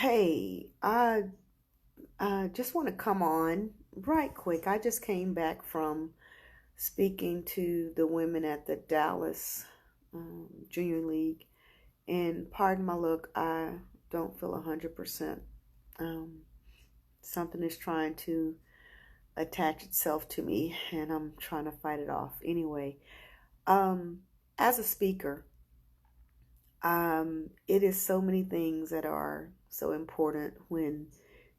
Hey, I just want to come on right quick. I just came back from speaking to the women at the Dallas Junior League, and pardon my look, I don't feel 100%. Um, Something is trying to attach itself to me, and I'm trying to fight it off. Anyway, um, as a speaker, it is so many things that are so important when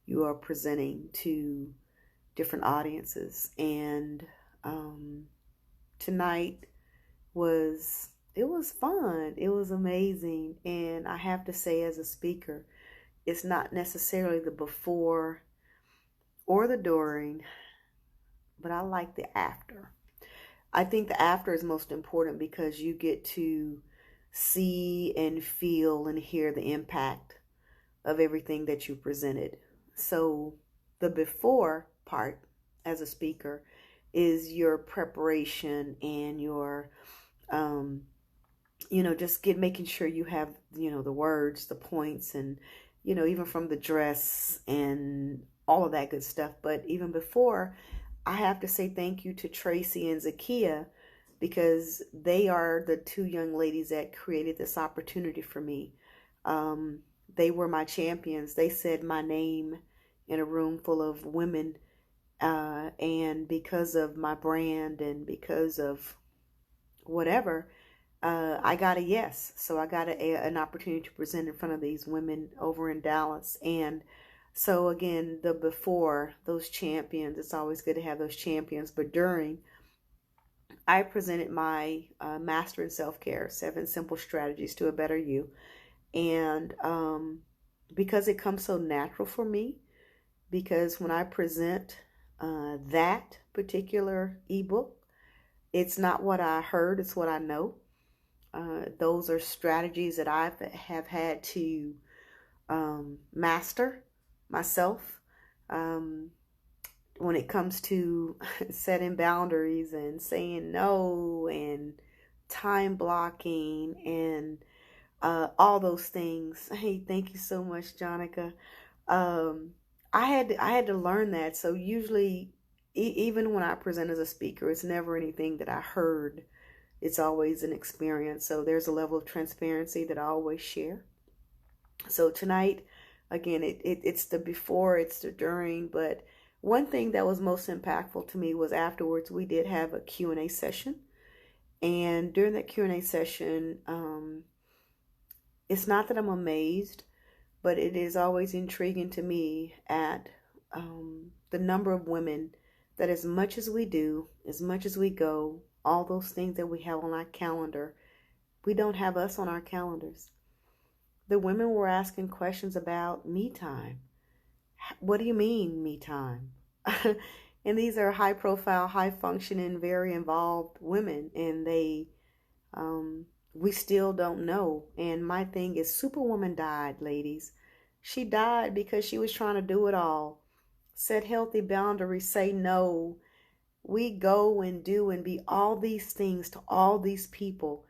you are presenting to different audiences. And um, tonight it was fun. It was amazing. And I have to say, as a speaker, it's not necessarily the before or the during, but I like the after. I think the after is most important because you get to see and feel and hear the impact of everything that you presented. So the before part as a speaker is your preparation and your um just get making sure you have, the words, the points, and even from the dress and all of that good stuff. But even before, I have to say thank you to Tracy and Zakia because they are the two young ladies that created this opportunity for me. Um, they were my champions. They said my name in a room full of women, and because of my brand and because of whatever, I got a yes. So I got an opportunity to present in front of these women over in Dallas. And so again, the before, those champions, it's always good to have those champions. But during, I presented my Master in Self-Care, 7 Simple Strategies to a Better You. And because it comes so natural for me, because when I present that particular ebook, it's not what I heard, it's what I know. Those are strategies that I have had to master myself when it comes to setting boundaries and saying no and time blocking and all those things. Hey, thank you so much, Jonica. Um, I had to learn that. So usually, even when I present as a speaker, it's never anything that I heard. It's always an experience. So there's a level of transparency that I always share. So tonight, again, it's the before, it's the during. But one thing that was most impactful to me was afterwards we did have a Q&A session. And during that Q&A session, it's not that I'm amazed, but it is always intriguing to me at the number of women that, as much as we do, as much as we go, all those things that we have on our calendar, we don't have us on our calendars. The women were asking questions about me time. What do you mean, me time? And these are high profile, high functioning, very involved women, and we still don't know. And my thing is, Superwoman died, ladies. She died because she was trying to do it all. Set healthy boundaries, say no. We go and do and be all these things to all these people.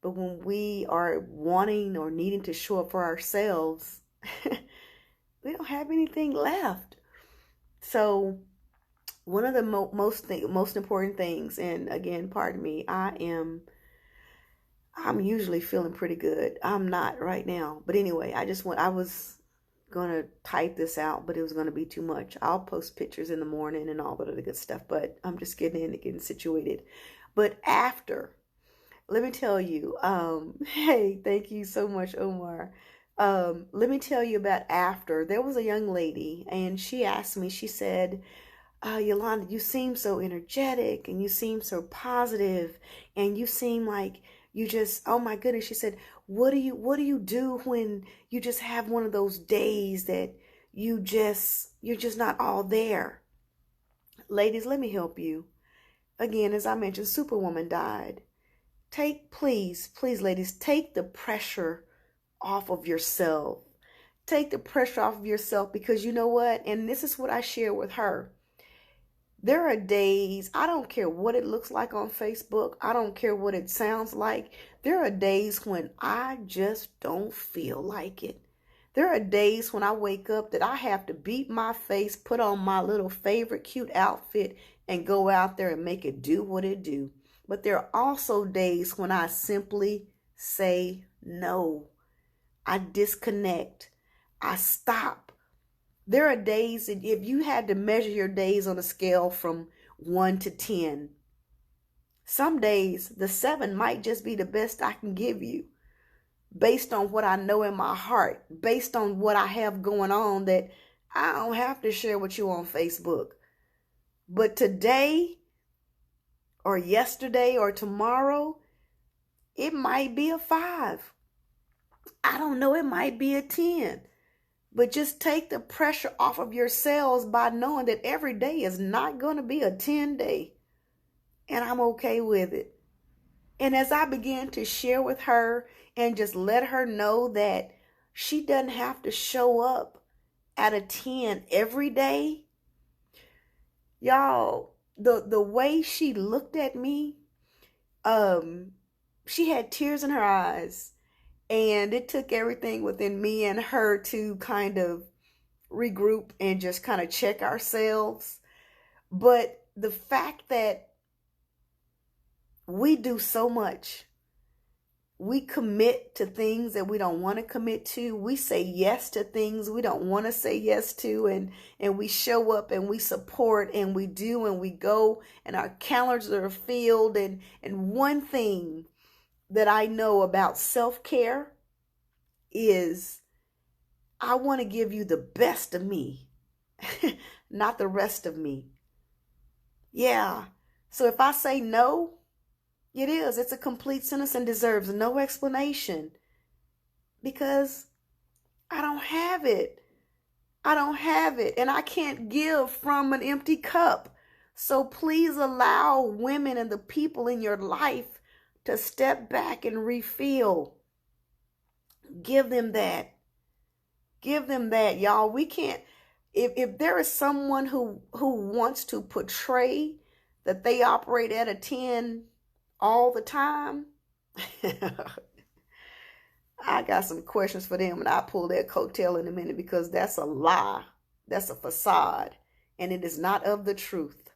But when we are wanting or needing to show up for ourselves, we don't have anything left. So one of the most important things, and again, pardon me, I'm usually feeling pretty good. I'm not right now. But anyway, I was going to type this out, but it was going to be too much. I'll post pictures in the morning and all that other good stuff, but I'm just getting situated. But after, let me tell you, hey, thank you so much, Omar. Let me tell you about after. There was a young lady, and she asked me, she said, Yolanda, you seem so energetic and you seem so positive and you seem like you just, oh my goodness. She said, what do you do when you just have one of those days that you're just not all there? Ladies, let me help you. Again, as I mentioned, Superwoman died. Please, ladies, take the pressure off of yourself. Take the pressure off of yourself, because you know what? And this is what I share with her. There are days, I don't care what it looks like on Facebook. I don't care what it sounds like. There are days when I just don't feel like it. There are days when I wake up that I have to beat my face, put on my little favorite cute outfit, and go out there and make it do what it do. But there are also days when I simply say no. I disconnect. I stop. There are days that if you had to measure your days on a scale from 1 to 10, some days the 7 might just be the best I can give you, based on what I know in my heart, based on what I have going on that I don't have to share with you on Facebook. But today or yesterday or tomorrow, it might be a 5. I don't know, it might be a 10. But just take the pressure off of yourselves by knowing that every day is not going to be a 10 day. And I'm okay with it. And as I began to share with her and just let her know that she doesn't have to show up at a 10 every day, y'all, the way she looked at me, she had tears in her eyes. And it took everything within me and her to kind of regroup and just kind of check ourselves. But the fact that we do so much, we commit to things that we don't want to commit to. We say yes to things we don't want to say yes to. And we show up and we support and we do and we go and our calendars are filled. And one thing that I know about self-care is I want to give you the best of me, not the rest of me. Yeah. So if I say no, it is. It's a complete sentence and deserves no explanation because I don't have it. I don't have it. And I can't give from an empty cup. So please allow women and the people in your life to step back and refill. Give them that. Give them that, y'all. We can't, if there is someone who wants to portray that they operate at a 10 all the time, I got some questions for them, and I'll pull that coattail in a minute because that's a lie. That's a facade, and it is not of the truth.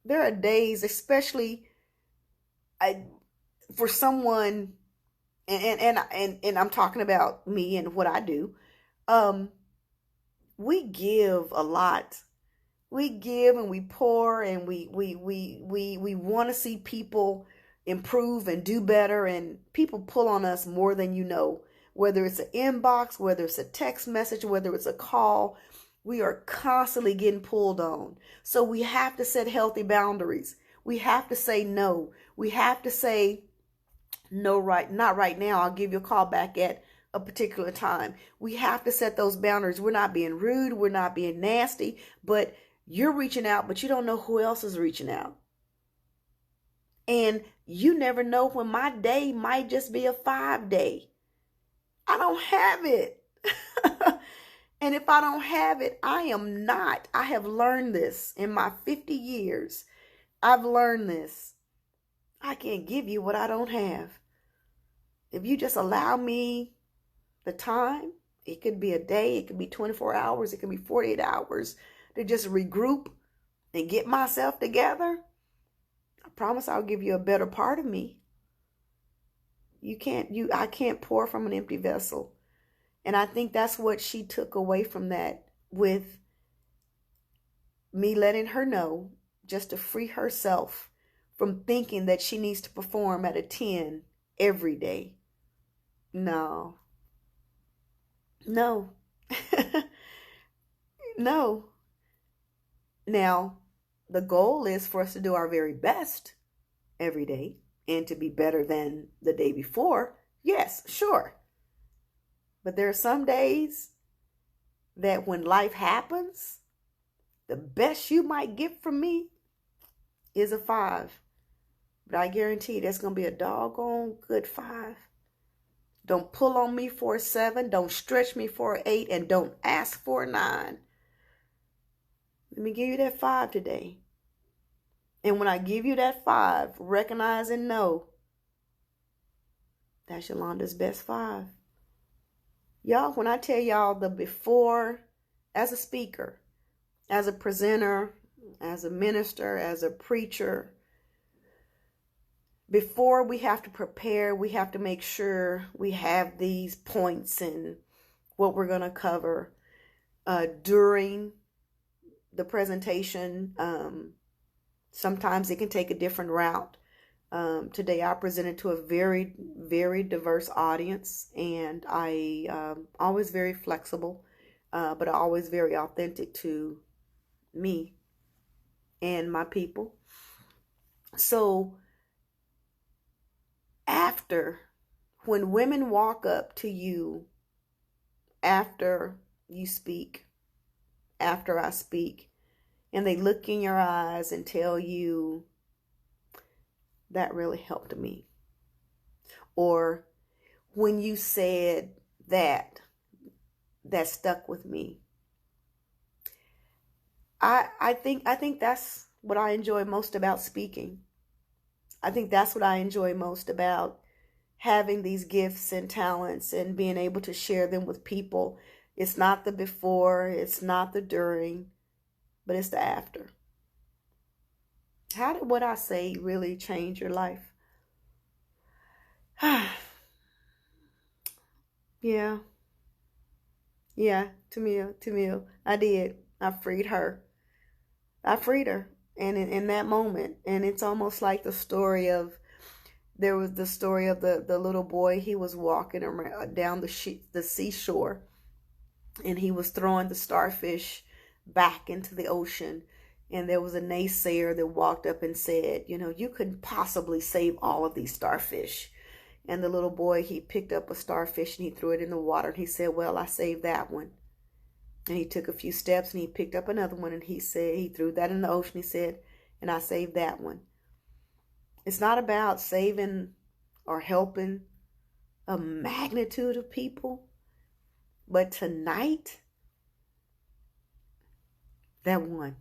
There are days, especially for someone, and I'm talking about me and what I do. We give a lot. We give and we pour, and we want to see people improve and do better, and people pull on us more than you know. Whether it's an inbox, whether it's a text message, whether it's a call, we are constantly getting pulled on. So we have to set healthy boundaries. We have to say no. We have to say no, not right now. I'll give you a call back at a particular time. We have to set those boundaries. We're not being rude. We're not being nasty, but you're reaching out, but you don't know who else is reaching out. And you never know when my day might just be a 5 day. I don't have it. And if I don't have it, I have learned this in my 50 years. I've learned this. I can't give you what I don't have. If you just allow me the time, it could be a day, it could be 24 hours, it could be 48 hours to just regroup and get myself together, I promise I'll give you a better part of me. I can't pour from an empty vessel. And I think that's what she took away from that, with me letting her know, just to free herself from thinking that she needs to perform at a 10 every day. No. No. Now, the goal is for us to do our very best every day and to be better than the day before. Yes, sure. But there are some days that when life happens, the best you might get from me is a 5. But I guarantee that's going to be a doggone good 5. Don't pull on me for a 7. Don't stretch me for an 8. And don't ask for a 9. Let me give you that 5 today. And when I give you that 5, recognize and know that's Yolanda's best 5. Y'all, when I tell y'all the before, as a speaker, as a presenter, as a minister, as a preacher, before we have to prepare, we have to make sure we have these points and what we're going to cover during the presentation. Sometimes it can take a different route. Today I presented to a very, very diverse audience, and I always very flexible, but always very authentic to me and my people. So after, when women walk up to you after you speak, after I speak, and they look in your eyes and tell you, that really helped me, or when you said that, that stuck with me. I think that's what I enjoy most about speaking. I think that's what I enjoy most about having these gifts and talents and being able to share them with people. It's not the before, it's not the during, but it's the after. How did what I say really change your life? Yeah, yeah, Tamil, I did. I freed her. I freed her. And in that moment, and it's almost like the story of, there was the story of the little boy. He was walking around down the seashore, and he was throwing the starfish back into the ocean. And there was a naysayer that walked up and said, you know, you couldn't possibly save all of these starfish. And the little boy, he picked up a starfish and he threw it in the water. And he said, well, I saved that one. And he took a few steps and he picked up another one, and he said, he threw that in the ocean. He said, and I saved that one. It's not about saving or helping a magnitude of people, but tonight, that one.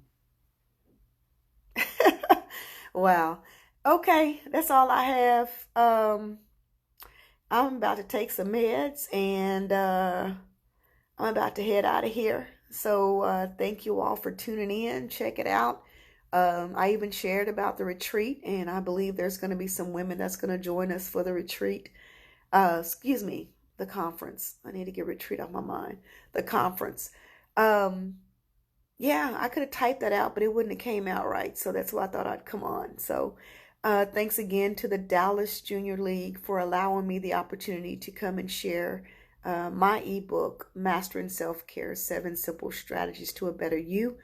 Wow. Okay, that's all I have. I'm about to take some meds, and I'm about to head out of here. So thank you all for tuning in. Check it out. I even shared about the retreat, and I believe there's going to be some women that's going to join us for the retreat. Excuse me, the conference. I need to get retreat off my mind. The conference. Yeah, I could have typed that out, but it wouldn't have came out right. So that's why I thought I'd come on. So thanks again to the Dallas Junior League for allowing me the opportunity to come and share my ebook, Mastering Self-Care, 7 Simple Strategies to a Better You.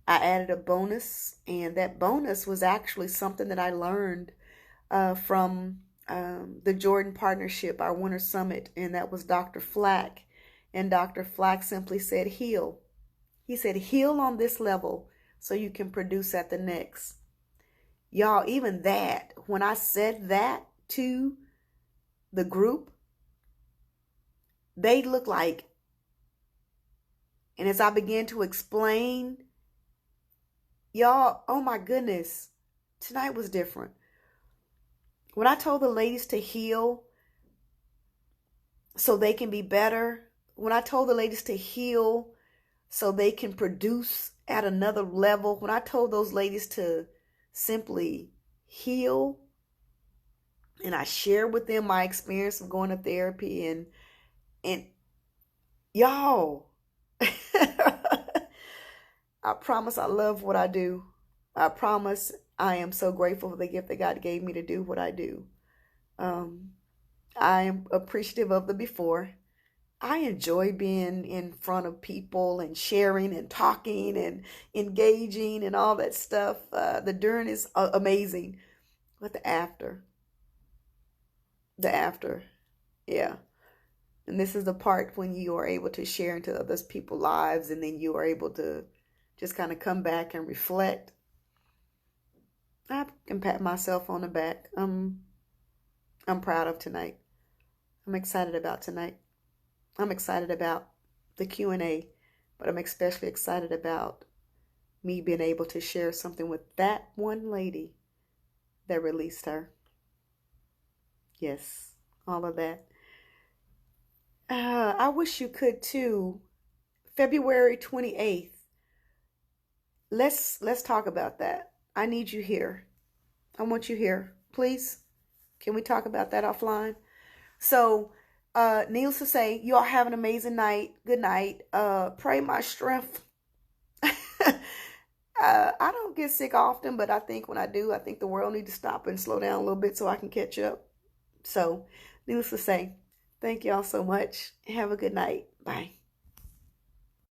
I added a bonus, and that bonus was actually something that I learned from the Jordan Partnership, our Winter Summit, and that was Dr. Flack. And Dr. Flack simply said, heal. He said, heal on this level so you can produce at the next. Y'all, even that, when I said that to the group, they looked like, and as I began to explain, y'all, oh my goodness, tonight was different. When I told the ladies to heal so they can be better, when I told the ladies to heal so they can produce at another level, when I told those ladies to simply heal, and I shared with them my experience of going to therapy, and y'all, I promise I love what I do. I promise I am so grateful for the gift that God gave me to do what I do. I am appreciative of the before. I enjoy being in front of people and sharing and talking and engaging and all that stuff. The during is amazing, but the after, yeah. And this is the part when you are able to share into others people's lives, and then you are able to just kind of come back and reflect. I can pat myself on the back. I'm proud of tonight. I'm excited about tonight. I'm excited about the Q&A, but I'm especially excited about me being able to share something with that one lady that released her. Yes, all of that. I wish you could too. February 28th. Let's talk about that. I need you here. I want you here. Please. Can we talk about that offline? So, needless to say, you all have an amazing night. Good night. Pray my strength. I don't get sick often, but I think when I do, I think the world needs to stop and slow down a little bit so I can catch up. So, needless to say, thank y'all so much. Have a good night. Bye.